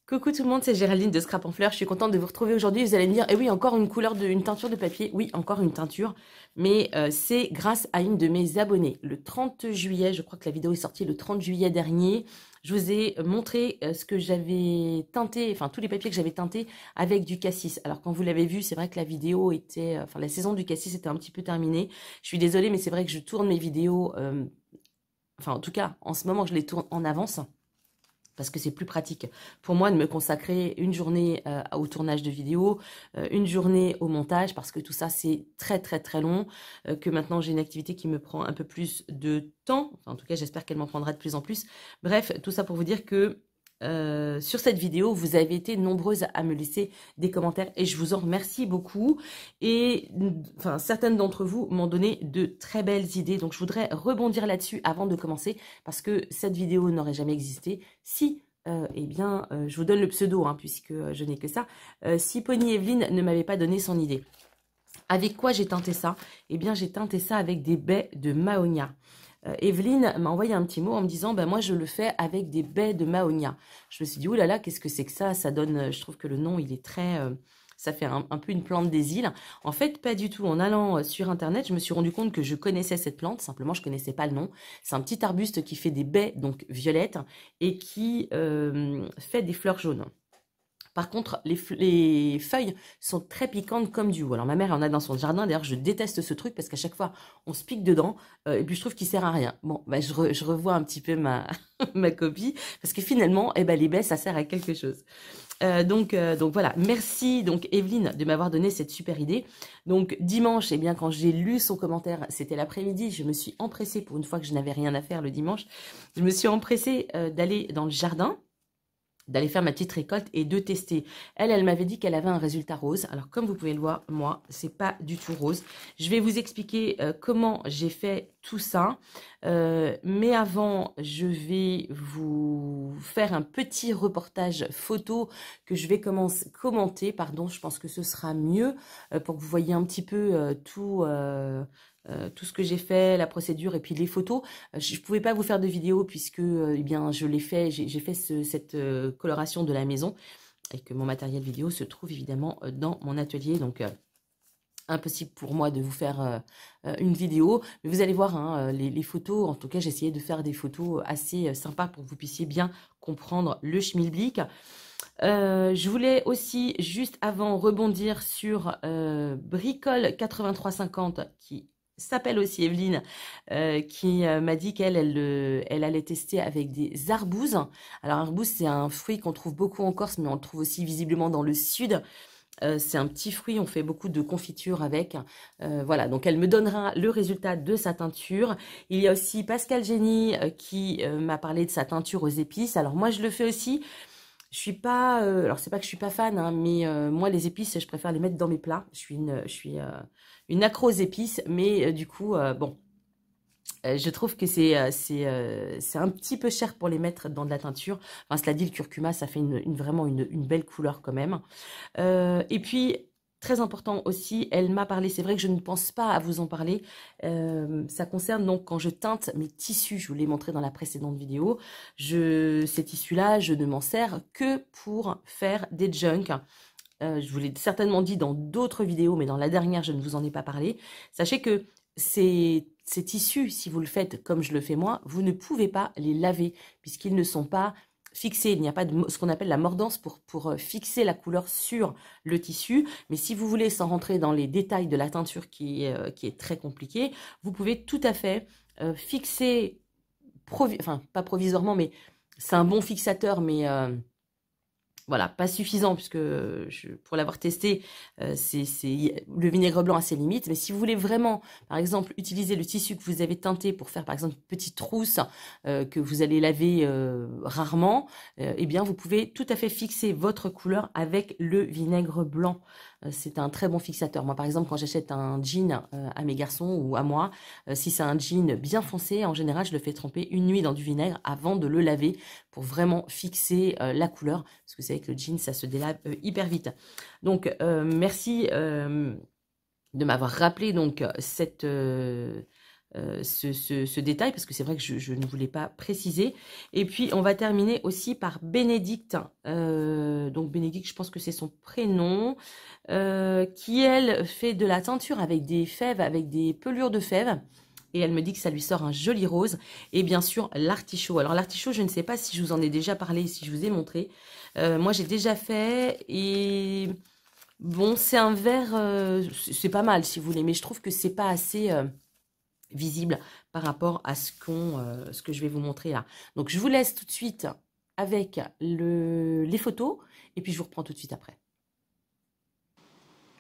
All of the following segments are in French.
Coucou tout le monde, c'est Géraldine de Scrap en Fleurs. Je suis contente de vous retrouver aujourd'hui. Vous allez me dire, eh oui, encore une couleur une teinture de papier. Oui, encore une teinture, mais c'est grâce à une de mes abonnées. Le 30 juillet, je crois que la vidéo est sortie le 30 juillet dernier. Je vous ai montré ce que j'avais teinté, enfin tous les papiers que j'avais teintés avec du cassis. Alors quand vous l'avez vu, c'est vrai que la vidéo était, enfin la saison du cassis était un petit peu terminée. Je suis désolée, mais c'est vrai que je tourne mes vidéos, enfin en tout cas, en ce moment, je les tourne en avance. Parce que c'est plus pratique pour moi de me consacrer une journée au tournage de vidéos, une journée au montage, parce que tout ça c'est très très très long, que maintenant j'ai une activité qui me prend un peu plus de temps, enfin, en tout cas j'espère qu'elle m'en prendra de plus en plus. Bref, tout ça pour vous dire que sur cette vidéo, vous avez été nombreuses à me laisser des commentaires et je vous en remercie beaucoup. Et enfin, certaines d'entre vous m'ont donné de très belles idées. Donc, je voudrais rebondir là-dessus avant de commencer parce que cette vidéo n'aurait jamais existé si, eh bien, je vous donne le pseudo puisque je n'ai que ça. Si Pony Evelyne ne m'avait pas donné son idée. Avec quoi j'ai teinté ça? Eh bien, j'ai teinté ça avec des baies de Mahonia. Evelyne m'a envoyé un petit mot en me disant ben moi je le fais avec des baies de Mahonia. Je me suis dit oulala, qu'est-ce que c'est que ça donne, je trouve que le nom il est très ça fait un peu une plante des îles. En fait, pas du tout. En allant sur internet, je me suis rendu compte que je connaissais cette plante, simplement je connaissais pas le nom. C'est un petit arbuste qui fait des baies donc violettes et qui fait des fleurs jaunes. Par contre, les feuilles sont très piquantes comme du veau. Alors, ma mère en a dans son jardin. D'ailleurs, je déteste ce truc parce qu'à chaque fois, on se pique dedans. Et puis, je trouve qu'il sert à rien. Bon, bah, je revois un petit peu ma, ma copie. Parce que finalement, eh ben, les baies, ça sert à quelque chose. Donc voilà. Merci, donc, Evelyne, de m'avoir donné cette super idée. Donc, dimanche, eh bien, quand j'ai lu son commentaire, c'était l'après-midi. Je me suis empressée, pour une fois que je n'avais rien à faire le dimanche, je me suis empressée d'aller dans le jardin, d'aller faire ma petite récolte et de tester. Elle m'avait dit qu'elle avait un résultat rose. Alors, comme vous pouvez le voir, moi, c'est pas du tout rose. Je vais vous expliquer comment j'ai fait tout ça. Mais avant, je vais vous faire un petit reportage photo que je vais commenter. Pardon, je pense que ce sera mieux pour que vous voyez un petit peu tout ce que j'ai fait, la procédure et puis les photos. Je ne pouvais pas vous faire de vidéo puisque eh bien, je l'ai fait, j'ai fait cette coloration de la maison et que mon matériel vidéo se trouve évidemment dans mon atelier. Donc, impossible pour moi de vous faire une vidéo. Mais vous allez voir les photos. En tout cas, j'ai essayé de faire des photos assez sympas pour que vous puissiez bien comprendre le schmilblick. Je voulais aussi, juste avant, rebondir sur Bricole 8350 qui s'appelle aussi Evelyne, qui m'a dit elle allait tester avec des arbouses. Alors, arbouze, c'est un fruit qu'on trouve beaucoup en Corse, mais on le trouve aussi visiblement dans le sud. C'est un petit fruit, on fait beaucoup de confitures avec. Voilà, donc elle me donnera le résultat de sa teinture. Il y a aussi Pascal Génie qui m'a parlé de sa teinture aux épices. Alors moi, je le fais aussi. Je suis pas, alors c'est pas que je suis pas fan, mais moi les épices, je préfère les mettre dans mes plats. Je suis une accro aux épices, mais du coup, bon, je trouve que c'est un petit peu cher pour les mettre dans de la teinture. Enfin, cela dit, le curcuma, ça fait vraiment une belle couleur quand même. Et puis, très important aussi, elle m'a parlé, c'est vrai que je ne pense pas à vous en parler, ça concerne donc quand je teinte mes tissus, je vous l'ai montré dans la précédente vidéo, ces tissus-là, je ne m'en sers que pour faire des junks. Je vous l'ai certainement dit dans d'autres vidéos, mais dans la dernière, je ne vous en ai pas parlé. Sachez que ces tissus, si vous le faites comme je le fais moi, vous ne pouvez pas les laver, puisqu'ils ne sont pas fixé, il n'y a pas de ce qu'on appelle la mordance pour fixer la couleur sur le tissu. Mais si vous voulez, sans rentrer dans les détails de la teinture qui est très compliqué, vous pouvez tout à fait fixer, enfin pas provisoirement, mais c'est un bon fixateur, mais voilà, pas suffisant puisque pour l'avoir testé, le vinaigre blanc a ses limites. Mais si vous voulez vraiment, par exemple, utiliser le tissu que vous avez teinté pour faire, par exemple, une petite trousse que vous allez laver rarement, eh bien, vous pouvez tout à fait fixer votre couleur avec le vinaigre blanc. C'est un très bon fixateur. Moi, par exemple, quand j'achète un jean à mes garçons ou à moi, si c'est un jean bien foncé, en général, je le fais tremper une nuit dans du vinaigre avant de le laver pour vraiment fixer la couleur. Parce que vous savez que le jean, ça se délave hyper vite. Donc, merci de m'avoir rappelé donc ce détail, parce que c'est vrai que je ne voulais pas préciser. Et puis, on va terminer aussi par Bénédicte. Donc, Bénédicte, je pense que c'est son prénom, qui, elle, fait de la teinture avec des fèves, avec des pelures de fèves. Et elle me dit que ça lui sort un joli rose. Et bien sûr, l'artichaut. Alors, l'artichaut, je ne sais pas si je vous en ai déjà parlé, si je vous ai montré. Moi, j'ai déjà fait et... Bon, c'est un vert, c'est pas mal si vous voulez, mais je trouve que c'est pas assez visible par rapport à ce que je vais vous montrer là. Donc, je vous laisse tout de suite avec les photos et puis je vous reprends tout de suite après.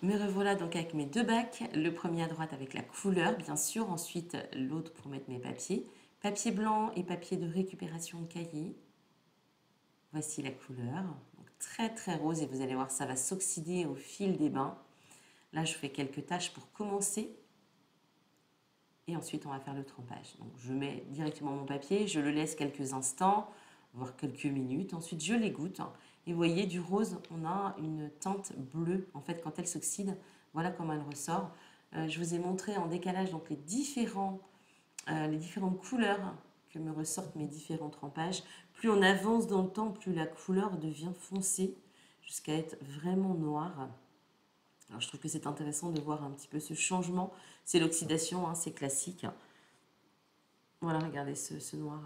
Me revoilà donc avec mes deux bacs, le premier à droite avec la couleur bien sûr, ensuite l'autre pour mettre mes papiers, papier blanc et papier de récupération de cahier. Voici la couleur, donc très très rose et vous allez voir ça va s'oxyder au fil des bains. Là je fais quelques taches pour commencer et ensuite on va faire le trempage. Donc je mets directement mon papier, je le laisse quelques instants, voire quelques minutes, ensuite je l'égoutte. Et vous voyez du rose, on a une teinte bleue en fait quand elle s'oxyde, voilà comment elle ressort. Je vous ai montré en décalage donc les différentes couleurs que me ressortent mes différents trempages. Plus on avance dans le temps, plus la couleur devient foncée jusqu'à être vraiment noire. Alors je trouve que c'est intéressant de voir un petit peu ce changement. C'est l'oxydation, hein, c'est classique. Voilà, regardez ce noir.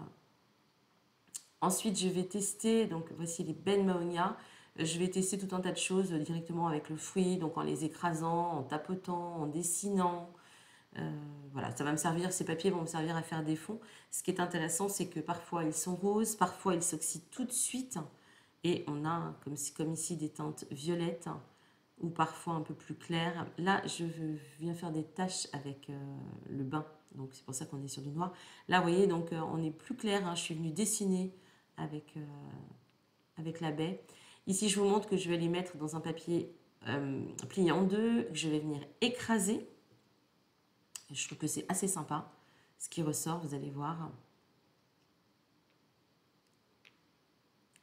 Ensuite, je vais tester, donc voici les Ben Mahonia. Je vais tester tout un tas de choses directement avec le fruit, donc en les écrasant, en tapotant, en dessinant. Voilà, ça va me servir, ces papiers vont me servir à faire des fonds. Ce qui est intéressant, c'est que parfois ils sont roses, parfois ils s'oxydent tout de suite. Et on a, comme ici, des teintes violettes ou parfois un peu plus claires. Là, je viens faire des taches avec le bain, donc c'est pour ça qu'on est sur du noir. Là, vous voyez, donc on est plus clair, hein. Je suis venue dessiner avec la baie. Ici, je vous montre que je vais les mettre dans un papier plié en deux, que je vais venir écraser. Je trouve que c'est assez sympa ce qui ressort, vous allez voir.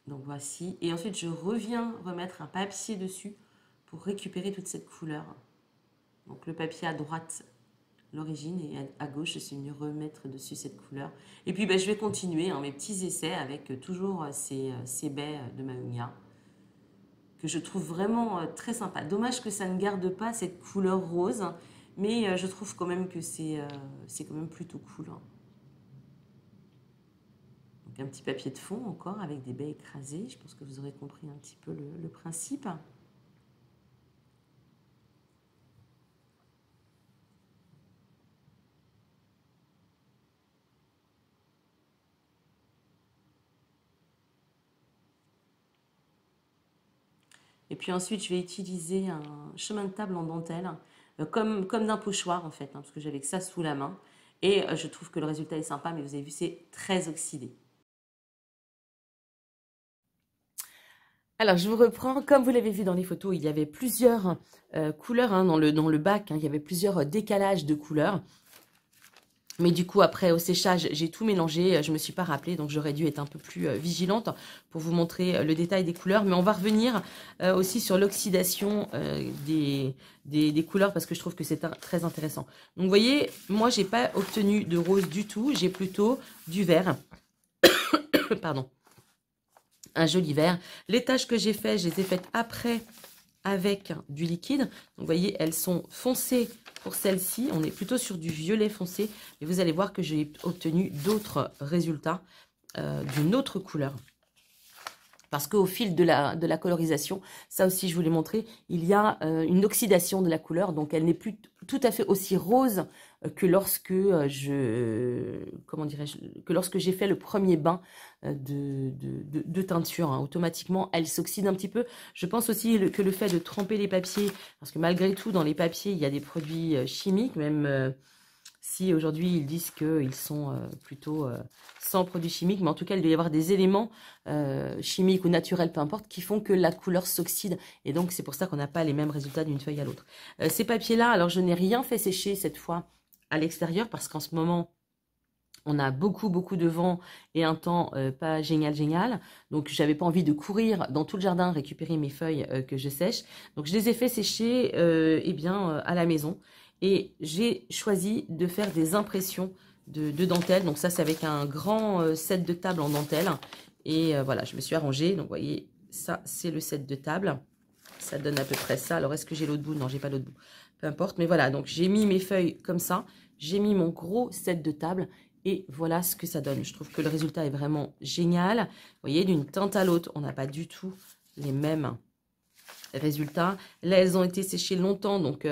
Donc voici. Et ensuite, je reviens remettre un papier dessus pour récupérer toute cette couleur. Donc le papier à droite, l'origine, et à gauche, je suis venue remettre dessus cette couleur. Et puis, je vais continuer mes petits essais avec toujours ces baies de Mahonia que je trouve vraiment très sympa. Dommage que ça ne garde pas cette couleur rose, mais je trouve quand même que c'est quand même plutôt cool. Donc un petit papier de fond encore avec des baies écrasées. Je pense que vous aurez compris un petit peu le principe. Et puis ensuite, je vais utiliser un chemin de table en dentelle, comme d'un pochoir en fait, parce que j'avais que ça sous la main. Et je trouve que le résultat est sympa, mais vous avez vu, c'est très oxydé. Alors, je vous reprends. Comme vous l'avez vu dans les photos, il y avait plusieurs couleurs dans le bac. Il y avait plusieurs décalages de couleurs. Mais du coup, après, au séchage, j'ai tout mélangé. Je ne me suis pas rappelé, donc j'aurais dû être un peu plus vigilante pour vous montrer le détail des couleurs. Mais on va revenir aussi sur l'oxydation des couleurs parce que je trouve que c'est très intéressant. Donc, vous voyez, moi, j'ai pas obtenu de rose du tout. J'ai plutôt du vert. Pardon. Un joli vert. Les taches que j'ai faites, je les ai faites après avec du liquide. Donc, vous voyez, elles sont foncées pour celle-ci. On est plutôt sur du violet foncé. Et vous allez voir que j'ai obtenu d'autres résultats d'une autre couleur. Parce qu'au fil de la colorisation, ça aussi je vous l'ai montré, il y a une oxydation de la couleur. Donc elle n'est plus tout à fait aussi rose que lorsque que lorsque j'ai fait le premier bain de teinture. Automatiquement, elle s'oxyde un petit peu. Je pense aussi que le fait de tremper les papiers, parce que malgré tout, dans les papiers, il y a des produits chimiques, même si aujourd'hui ils disent qu'ils sont plutôt sans produits chimiques, mais en tout cas il doit y avoir des éléments chimiques ou naturels, peu importe, qui font que la couleur s'oxyde, et donc c'est pour ça qu'on n'a pas les mêmes résultats d'une feuille à l'autre. Ces papiers-là, alors je n'ai rien fait sécher cette fois à l'extérieur, parce qu'en ce moment on a beaucoup de vent et un temps pas génial. Donc, j'avais pas envie de courir dans tout le jardin récupérer mes feuilles que je sèche. Donc, je les ai fait sécher à la maison. Et j'ai choisi de faire des impressions de dentelle. Donc ça, c'est avec un grand set de table en dentelle. Et voilà, je me suis arrangée. Donc vous voyez, ça, c'est le set de table. Ça donne à peu près ça. Alors, est-ce que j'ai l'autre bout? Non, j'ai pas l'autre bout. Peu importe. Mais voilà, donc j'ai mis mes feuilles comme ça. J'ai mis mon gros set de table. Et voilà ce que ça donne. Je trouve que le résultat est vraiment génial. Vous voyez, d'une teinte à l'autre, on n'a pas du tout les mêmes résultats. Là, elles ont été séchées longtemps. Donc,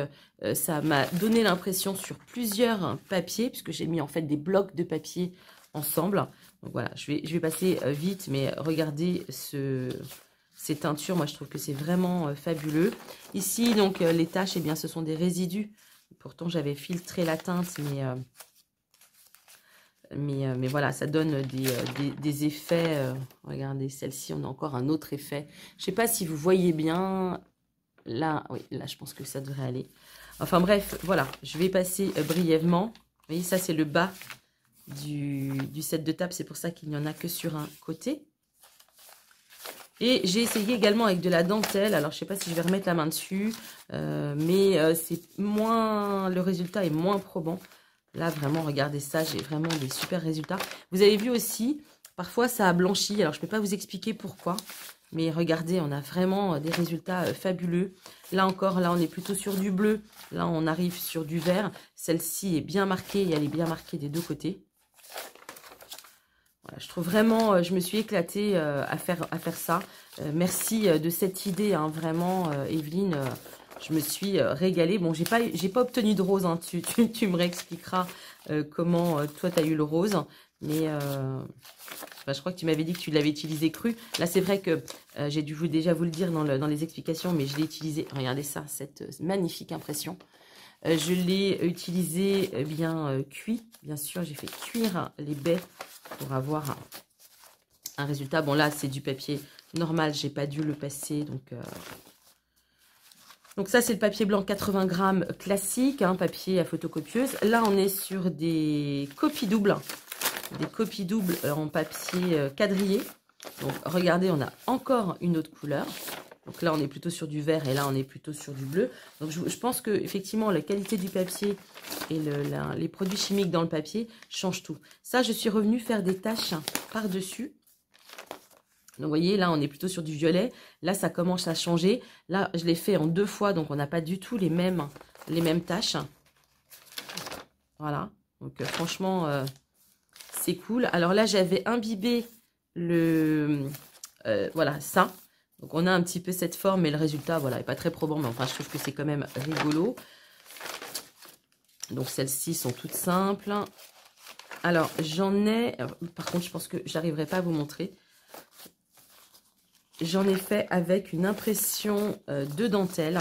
ça m'a donné l'impression sur plusieurs papiers. Puisque j'ai mis en fait des blocs de papier ensemble. Donc voilà, je vais passer vite. Mais regardez ces teintures, moi je trouve que c'est vraiment fabuleux. Ici, donc les taches, eh bien, ce sont des résidus. Pourtant, j'avais filtré la teinte, mais voilà, ça donne des effets. Regardez, celle-ci, on a encore un autre effet. Je ne sais pas si vous voyez bien. Là, oui, là, je pense que ça devrait aller. Enfin bref, voilà, je vais passer brièvement. Vous voyez, ça, c'est le bas du set de table. C'est pour ça qu'il n'y en a que sur un côté. Et j'ai essayé également avec de la dentelle. Alors, je ne sais pas si je vais remettre la main dessus. Mais c'est moins... Le résultat est moins probant. Là, vraiment, regardez ça. J'ai vraiment des super résultats. Vous avez vu aussi, parfois, ça a blanchi. Alors, je ne peux pas vous expliquer pourquoi. Mais regardez, on a vraiment des résultats fabuleux. Là encore, là, on est plutôt sur du bleu. Là, on arrive sur du vert. Celle-ci est bien marquée et elle est bien marquée des deux côtés. Voilà, je trouve vraiment, je me suis éclatée à faire ça. Merci de cette idée, hein, vraiment, Evelyne. Je me suis régalée. Bon, j'ai pas obtenu de rose. Hein, tu me réexpliqueras comment toi, tu as eu le rose. Mais bah, je crois que tu m'avais dit que tu l'avais utilisé cru. Là, c'est vrai que j'ai dû déjà vous le dire dans les explications, mais je l'ai utilisé. Regardez ça, cette magnifique impression. Je l'ai utilisé bien cuit. Bien sûr, j'ai fait cuire les baies pour avoir un résultat. Bon, là, c'est du papier normal. J'ai pas dû le passer. Donc ça, c'est le papier blanc 80 grammes classique, hein, papier à photocopieuse. Là, on est sur des copies doubles. Des copies doubles en papier quadrillé. Donc, regardez, on a encore une autre couleur. Donc là, on est plutôt sur du vert et là, on est plutôt sur du bleu. Donc, je pense que effectivement, la qualité du papier et les produits chimiques dans le papier changent tout. Ça, je suis revenue faire des taches par-dessus. Donc, vous voyez, là, on est plutôt sur du violet. Là, ça commence à changer. Là, je l'ai fait en 2 fois, donc on n'a pas du tout les mêmes taches. Voilà. Donc, franchement, c'est cool. Alors là, j'avais imbibé voilà, ça. Donc, on a un petit peu cette forme, mais le résultat, voilà, n'est pas très probant. Mais enfin, je trouve que c'est quand même rigolo. Donc, celles-ci sont toutes simples. Alors, j'en ai... Par contre, je pense que j'arriverai pas à vous montrer. J'en ai fait avec une impression de dentelle.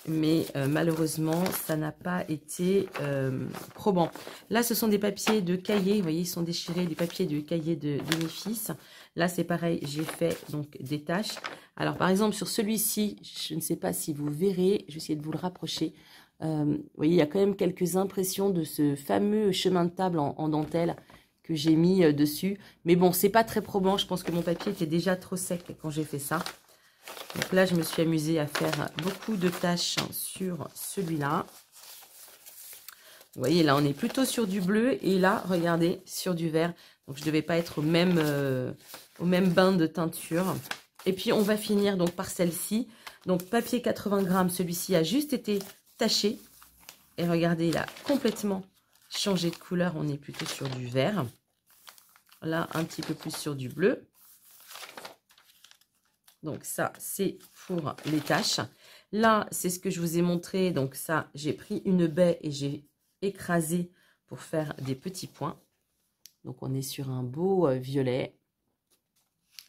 Mais malheureusement, ça n'a pas été probant. Là, ce sont des papiers de cahier. Vous voyez, ils sont déchirés, des papiers de cahier de mes fils. Là, c'est pareil, j'ai fait donc des taches. Alors, par exemple, sur celui-ci, je ne sais pas si vous verrez, je vais essayer de vous le rapprocher. Vous voyez, il y a quand même quelques impressions de ce fameux chemin de table en dentelle que j'ai mis dessus. Mais bon, c'est pas très probant. Je pense que mon papier était déjà trop sec quand j'ai fait ça. Donc là, je me suis amusée à faire beaucoup de taches sur celui-là. Vous voyez, là, on est plutôt sur du bleu. Et là, regardez, sur du vert. Donc, je ne devais pas être au même bain de teinture. Et puis, on va finir donc par celle-ci. Donc, papier 80 grammes. Celui-ci a juste été taché. Et regardez, il a complètement changé de couleur. On est plutôt sur du vert. Là, un petit peu plus sur du bleu. Donc ça, c'est pour les taches. Là, c'est ce que je vous ai montré. Donc ça, j'ai pris une baie et j'ai écrasé pour faire des petits points. Donc on est sur un beau violet.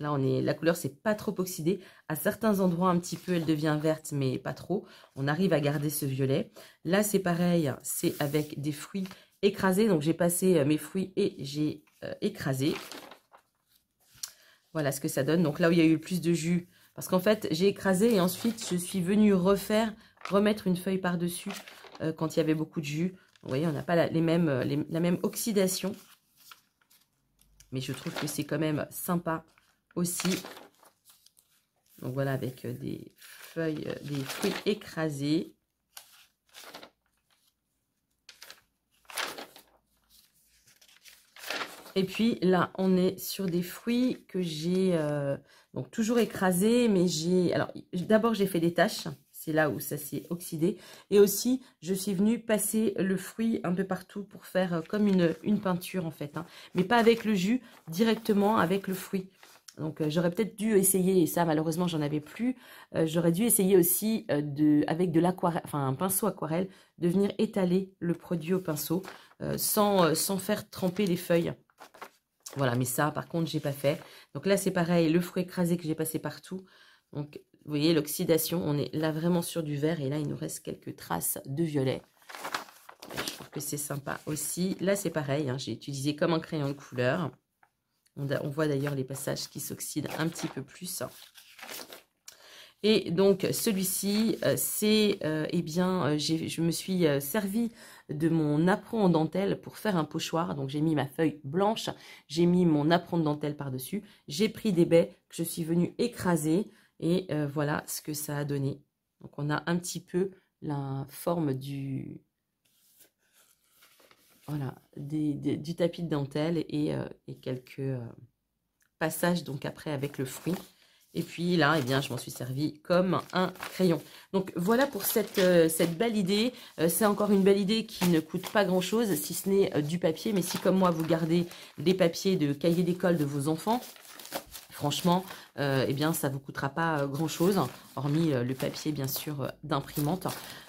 Là, la couleur, c'est pas trop oxydée. À certains endroits, un petit peu, elle devient verte, mais pas trop. On arrive à garder ce violet. Là, c'est pareil, c'est avec des fruits écrasés. Donc j'ai passé mes fruits et j'ai écrasé. Voilà ce que ça donne. Donc là où il y a eu le plus de jus, parce qu'en fait, j'ai écrasé et ensuite, je suis venue remettre une feuille par-dessus quand il y avait beaucoup de jus. Vous voyez, on n'a pas la même oxydation. Mais je trouve que c'est quand même sympa aussi. Donc voilà, avec des fruits écrasés. Et puis là, on est sur des fruits que j'ai donc toujours écrasés, mais alors d'abord j'ai fait des taches, c'est là où ça s'est oxydé, et aussi je suis venue passer le fruit un peu partout pour faire comme une peinture en fait, hein. Mais pas avec le jus, directement avec le fruit. Donc j'aurais peut-être dû essayer, et ça malheureusement j'en avais plus, j'aurais dû essayer aussi avec de l'aquarelle, enfin un pinceau aquarelle, de venir étaler le produit au pinceau sans faire tremper les feuilles. Voilà, mais ça, par contre, j'ai pas fait. Donc là, c'est pareil, le fruit écrasé que j'ai passé partout. Donc, vous voyez, l'oxydation, on est là vraiment sur du vert. Et là, il nous reste quelques traces de violet. Je trouve que c'est sympa aussi. Là, c'est pareil, hein, j'ai utilisé comme un crayon de couleur. On voit d'ailleurs les passages qui s'oxydent un petit peu plus. Et donc, celui-ci, c'est, eh bien, je me suis servi de mon apron en dentelle pour faire un pochoir. Donc, j'ai mis ma feuille blanche, j'ai mis mon apron de dentelle par-dessus. J'ai pris des baies que je suis venue écraser et voilà ce que ça a donné. Donc, on a un petit peu la forme du, voilà, du tapis de dentelle et quelques passages donc après avec le fruit. Et puis là, eh bien, je m'en suis servi comme un crayon. Donc voilà pour cette belle idée. C'est encore une belle idée qui ne coûte pas grand-chose, si ce n'est du papier. Mais si comme moi, vous gardez des papiers de cahiers d'école de vos enfants, franchement, eh bien, ça ne vous coûtera pas grand-chose, hormis le papier, bien sûr, d'imprimante.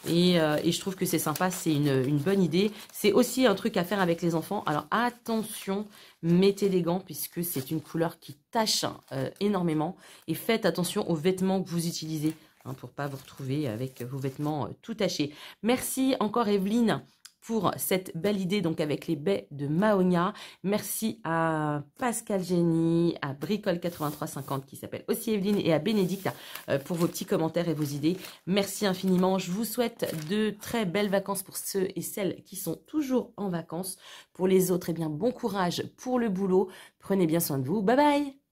Et je trouve que c'est sympa, c'est une bonne idée. C'est aussi un truc à faire avec les enfants. Alors, attention, mettez des gants, puisque c'est une couleur qui tache énormément. Et faites attention aux vêtements que vous utilisez, hein, pour ne pas vous retrouver avec vos vêtements tout tachés. Merci encore, Evelyne, pour cette belle idée, donc avec les baies de Mahonia. Merci à Pascal Génie, à Bricole8350 qui s'appelle aussi Evelyne, et à Bénédicte pour vos petits commentaires et vos idées. Merci infiniment. Je vous souhaite de très belles vacances pour ceux et celles qui sont toujours en vacances. Pour les autres, eh bien, bon courage pour le boulot. Prenez bien soin de vous. Bye bye!